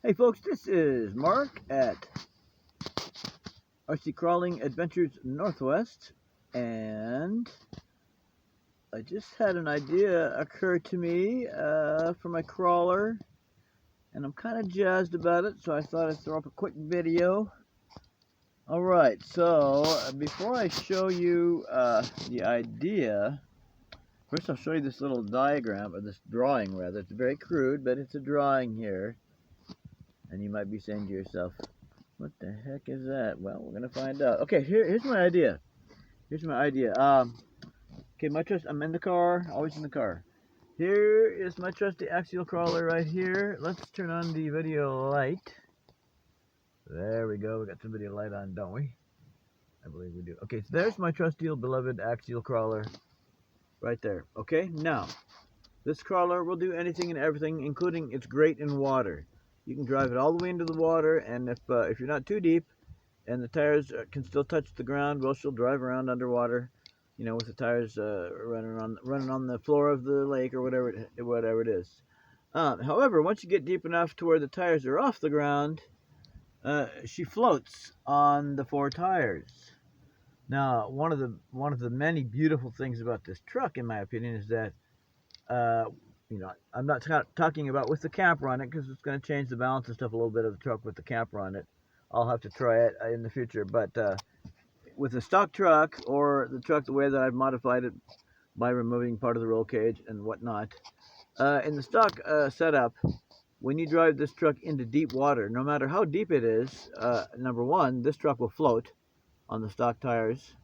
Hey folks, this is Mark at RC Crawling Adventures Northwest, and I just had an idea occur to me for my crawler, and I'm kind of jazzed about it, so I thought I'd throw up a quick video. Alright, so before I show you the idea, first I'll show you this little diagram, or this drawing rather. It's very crude, but it's a drawing here. And you might be saying to yourself, what the heck is that? Well, we're going to find out. Okay, here's my idea. Okay, I'm in the car, always in the car. Here is my trusty axial crawler right here. Let's turn on the video light. There we go. We got some video light on, don't we? I believe we do. Okay, so there's my trusty old beloved axial crawler right there. Okay, now, this crawler will do anything and everything, including it's great in water. You can drive it all the way into the water, and if you're not too deep and the tires can still touch the ground, well, she'll drive around underwater, you know, with the tires running on the floor of the lake or whatever it is. However, once you get deep enough to where the tires are off the ground, she floats on the four tires. Now, one of the many beautiful things about this truck, in my opinion, is that you know, I'm not talking about with the camper on it, because it's going to change the balance and stuff a little bit of the truck with the camper on it. I'll have to try it in the future. But with the stock truck, or the truck the way that I've modified it by removing part of the roll cage and whatnot, in the stock setup, when you drive this truck into deep water, no matter how deep it is, number one, this truck will float on the stock tires.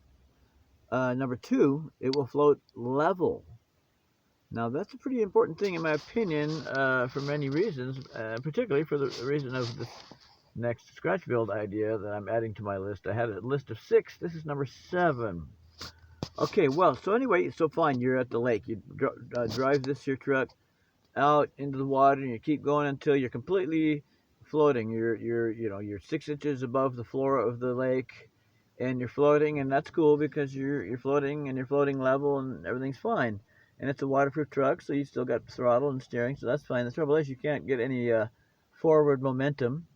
Number two, it will float level. Now, that's a pretty important thing, in my opinion, for many reasons, particularly for the reason of this next scratch build idea that I'm adding to my list. I had a list of 6. This is number 7. Okay, well, so anyway, so fine, you're at the lake. You drive your truck out into the water, and you keep going until you're completely floating. You're 6 inches above the floor of the lake, and you're floating, and that's cool because you're floating, and you're floating level, and everything's fine. And it's a waterproof truck, so you still got throttle and steering, so that's fine. The trouble is you can't get any forward momentum,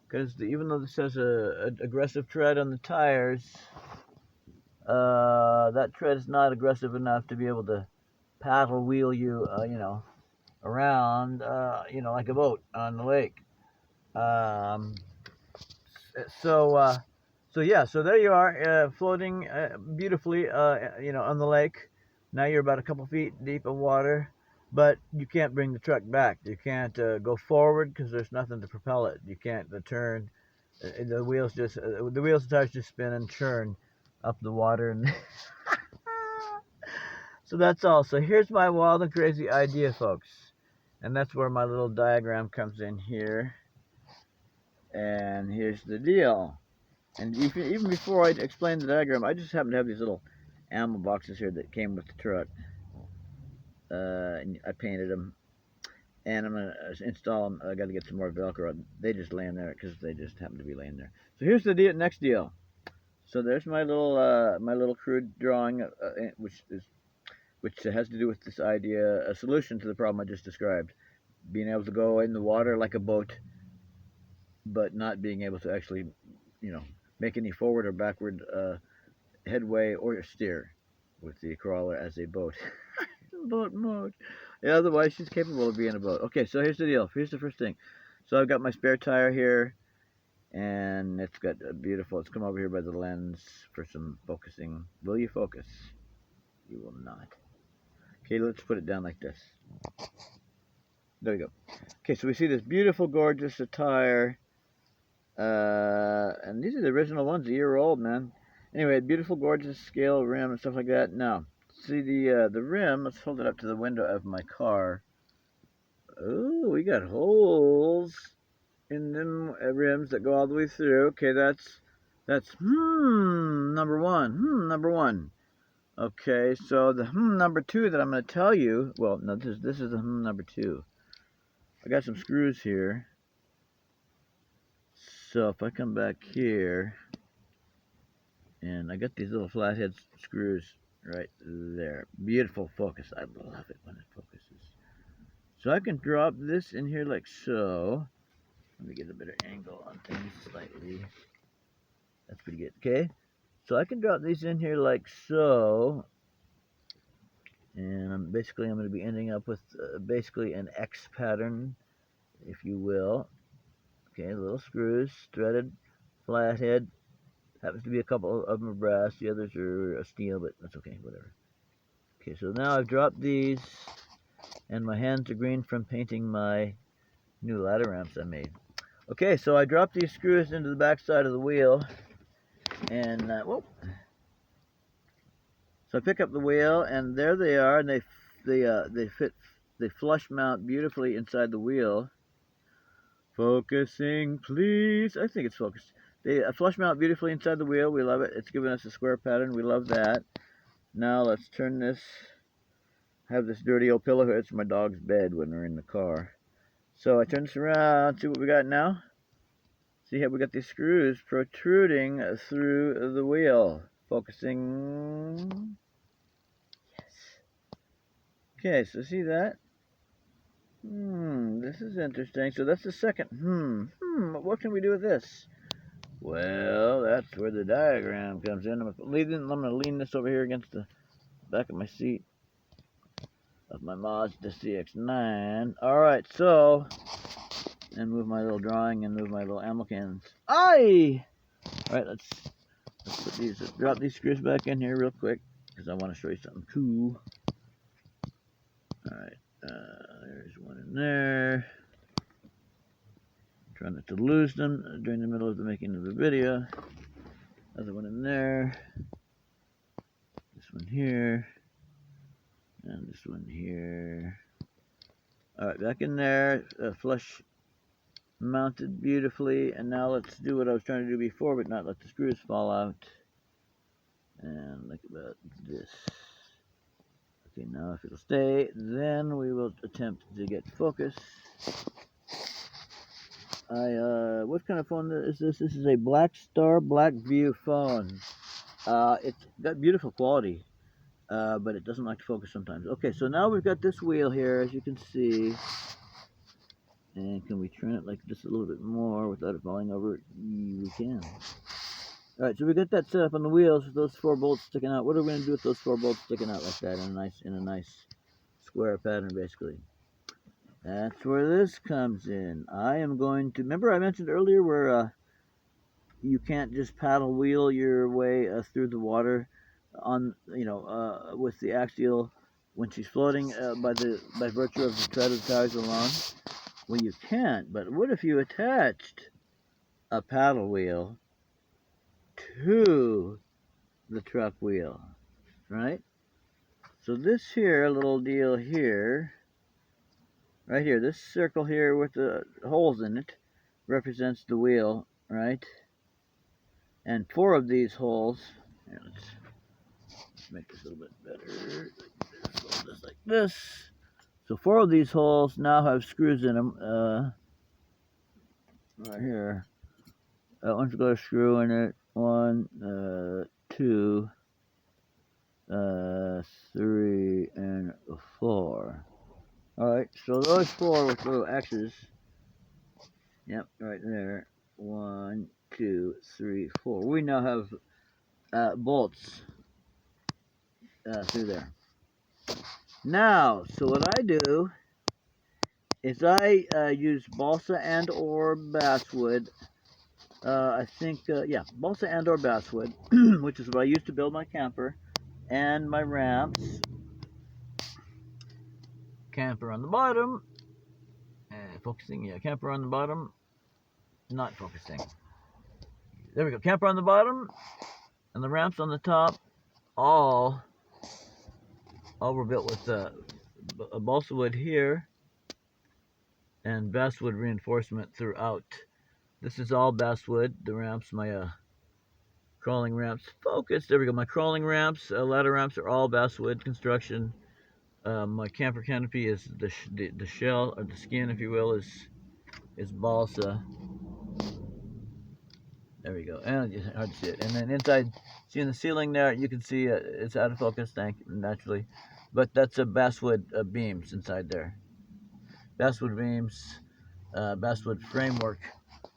because even though this has an aggressive tread on the tires, that tread is not aggressive enough to be able to paddle wheel you, around, like a boat on the lake. So there you are, floating beautifully, on the lake. Now you're about a couple feet deep of water, but you can't bring the truck back. You can't go forward because there's nothing to propel it. You can't turn. The wheels and tires just spin and churn up the water, and so that's all. So here's my wild and crazy idea, folks, and that's where my little diagram comes in here. And here's the deal. And even before I explain the diagram, I just happen to have these little ammo boxes here that came with the truck. And I painted them, and I'm gonna install them. I got to get some more Velcro. They just laying there because they just happen to be laying there. So here's the next deal. So there's my little crude drawing, which has to do with this idea, a solution to the problem I just described, being able to go in the water like a boat, but not being able to actually, make any forward or backward headway or steer with the crawler as a boat. Boat mode. Yeah, otherwise she's capable of being a boat. Okay, so here's the deal. Here's the first thing. So I've got my spare tire here, and it's got a beautiful, let's come over here by the lens for some focusing. Will you focus? You will not. Okay, let's put it down like this. There we go. Okay, so we see this beautiful, gorgeous tire. And these are the original ones, a year old, man. Anyway, beautiful, gorgeous scale rim and stuff like that. Now, see the rim. Let's hold it up to the window of my car. Oh, we got holes in them rims that go all the way through. Okay, that's number one. Number one. Okay, so the number 2 that I'm going to tell you. Well, no, this is the number 2. I got some screws here. So if I come back here, and I got these little flathead screws right there. Beautiful focus. I love it when it focuses. So I can drop this in here like so. Let me get a better angle on things slightly. That's pretty good. Okay, so I can drop these in here like so. And I'm going to be ending up with basically an X pattern, if you will. Okay, little screws, threaded, flathead. Happens to be a couple of them are brass, the others are steel, but that's okay, whatever. Okay, so now I've dropped these, and my hands are green from painting my new ladder ramps I made. Okay, so I dropped these screws into the back side of the wheel, and whoop. So I pick up the wheel, and there they are, and they flush mount beautifully inside the wheel. Focusing, please. I think it's focused. They flush mount beautifully inside the wheel. We love it. It's giving us a square pattern. We love that. Now let's turn this. I have this dirty old pillow here. It's my dog's bed when we're in the car. So I turn this around. See what we got now? See how we got these screws protruding through the wheel. Focusing. Yes. Okay, so see that? This is interesting. So that's the second. What can we do with this? Well, that's where the diagram comes in. I'm going to lean this over here against the back of my seat of my Mazda SCX10. Alright, so, and move my little drawing and move my little ammo cans. Aye! Alright, let's put these, drop these screws back in here real quick, because I want to show you something cool. Alright, there's one in there. Trying not to lose them during the middle of the making of the video. Another one in there. This one here. And this one here. Alright, back in there. Flush mounted beautifully. And now let's do what I was trying to do before, but not let the screws fall out. And look about this. Okay, now if it'll stay, then we will attempt to get focus. What kind of phone is this? This is a Blackstar Blackview phone. It's got beautiful quality, but it doesn't like to focus sometimes. Okay, so now we've got this wheel here, as you can see. And can we turn it like just a little bit more without it falling over? We can. Alright, so we got that set up on the wheels with those 4 bolts sticking out. What are we going to do with those 4 bolts sticking out like that in a nice square pattern, basically? That's where this comes in. I am going to, remember I mentioned earlier where you can't just paddle wheel your way through the water on, with the Axial when she's floating by virtue of the tread of the tires alone. Well, you can't, but what if you attached a paddle wheel to the truck wheel, right? So this here little deal here, right here, this circle here with the holes in it represents the wheel, right? And 4 of these holes, here, let's make this a little bit better, just like this. So 4 of these holes now have screws in them, right here. That one's got a screw in it. 1, 2, 3, and 4. Alright, so those 4 with little X's. Yep, right there. 1, 2, 3, 4. We now have bolts through there. Now, so what I do is I use balsa and or basswood. I think, yeah, balsa and or basswood, which is what I use to build my camper and my ramps. Camper on the bottom. Focusing, yeah, camper on the bottom. Not focusing. There we go, camper on the bottom and the ramps on the top. All were built with a balsa wood here and basswood reinforcement throughout. This is all basswood. The ramps, my crawling ramps. Focus. There we go. My crawling ramps, ladder ramps are all basswood construction. My camper canopy is the shell or the skin, if you will, is balsa. There we go. And it's hard to see it. And then inside, see in the ceiling there, you can see it's out of focus, naturally. But that's a basswood beams inside there. Basswood beams. basswood framework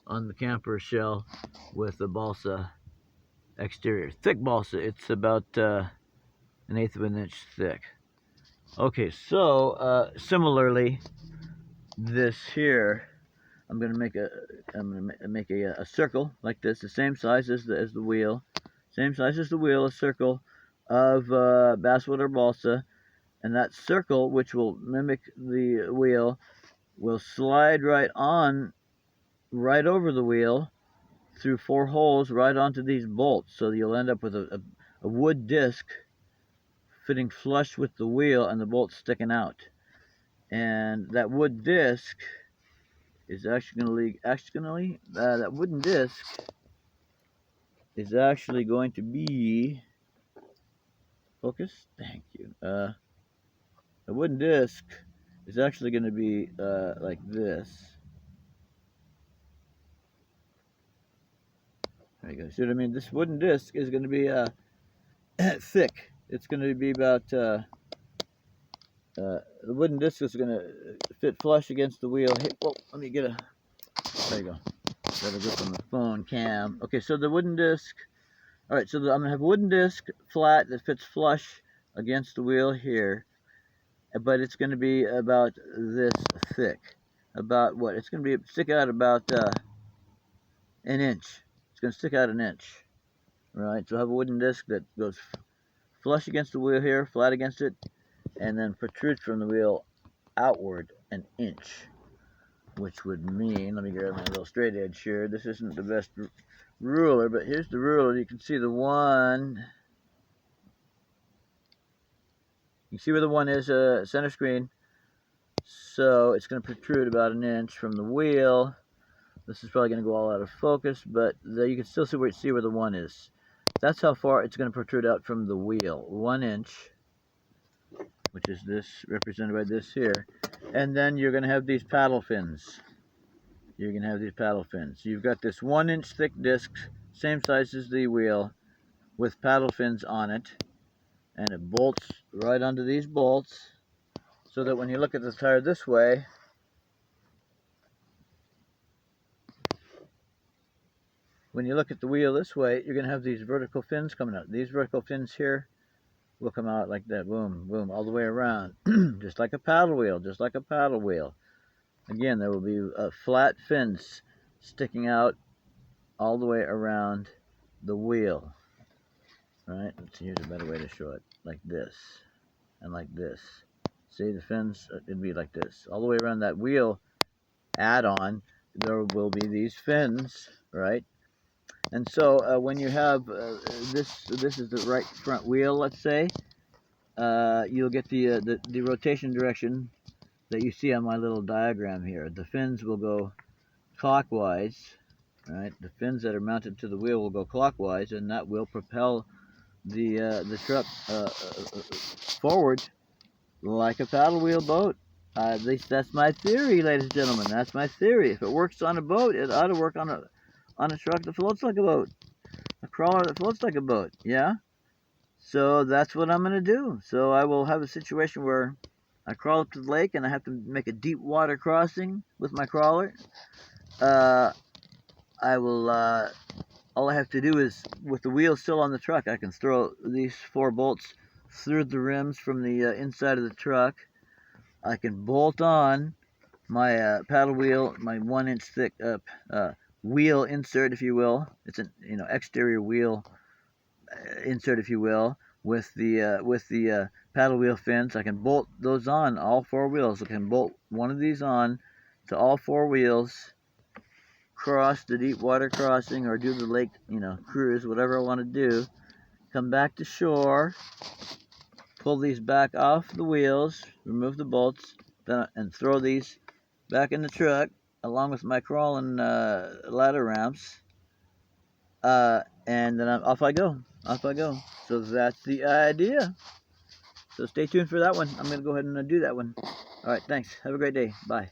on the camper shell with the balsa exterior. Thick balsa. It's about 1/8 of an inch thick. Okay, so similarly, this here, I'm gonna make a circle like this, the same size as the wheel, a circle of basswood or balsa, and that circle, which will mimic the wheel, will slide right over the wheel through 4 holes right onto these bolts. So you'll end up with a wood disc fitting flush with the wheel and the bolts sticking out. And that wood disc is that wooden disc is actually going to be, focus, thank you. The wooden disc is actually going to be like this. There you go. See what I mean? This wooden disc is going to be thick. It's going to be about the wooden disc is going to fit flush against the wheel. Hey, whoa, let me get a. There you go. Better go from the phone cam. Okay, so the wooden disc. All right, so I'm going to have a wooden disc flat that fits flush against the wheel here, but it's going to be about this thick. About what? It's going to be stick out about an inch. It's going to stick out an inch. Right, so I have a wooden disc that goes flush against the wheel here, flat against it, and then protrudes from the wheel outward an inch, which would mean, let me grab my little straight edge here. This isn't the best ruler, but here's the ruler. You can see the one. You can see where the one is, center screen. So it's going to protrude about an inch from the wheel. This is probably going to go all out of focus, but you can still see where the one is. That's how far it's going to protrude out from the wheel. 1 inch, which is this, represented by this here. And then you're going to have these paddle fins. You've got this 1 inch thick disc, same size as the wheel, with paddle fins on it. And it bolts right onto these bolts, so that when you look at the tire this way, when you look at the wheel this way, you're going to have these vertical fins coming out. These vertical fins here will come out like that, boom, boom, all the way around, just like a paddle wheel, Again, there will be flat fins sticking out all the way around the wheel. All right, here's a better way to show it, like this, and like this. See, the fins, it'd be like this. All the way around that wheel add-on, there will be these fins, right? And so when you have this is the right front wheel, let's say, you'll get the rotation direction that you see on my little diagram here. The fins will go clockwise, right? The fins that are mounted to the wheel will go clockwise, and that will propel the truck forward like a paddle wheel boat. At least that's my theory, ladies and gentlemen. That's my theory. If it works on a boat, it ought to work on a truck that floats like a boat. A crawler that floats like a boat, yeah? So that's what I'm going to do. So I will have a situation where I crawl up to the lake and I have to make a deep water crossing with my crawler. All I have to do is, with the wheel still on the truck, I can throw these 4 bolts through the rims from the inside of the truck. I can bolt on my paddle wheel, my 1 inch thick wheel insert, if you will. It's an exterior wheel insert, if you will, with the paddle wheel fins. I can bolt those on all 4 wheels. I can bolt one of these on to all 4 wheels, cross the deep water crossing, or do the lake, cruise, whatever I want to do. Come back to shore, pull these back off the wheels, remove the bolts, and throw these back in the truck along with my crawling ladder ramps, and then off I go. So that's the idea. So stay tuned for that one. I'm going to go ahead and do that one. All right, thanks. Have a great day. Bye.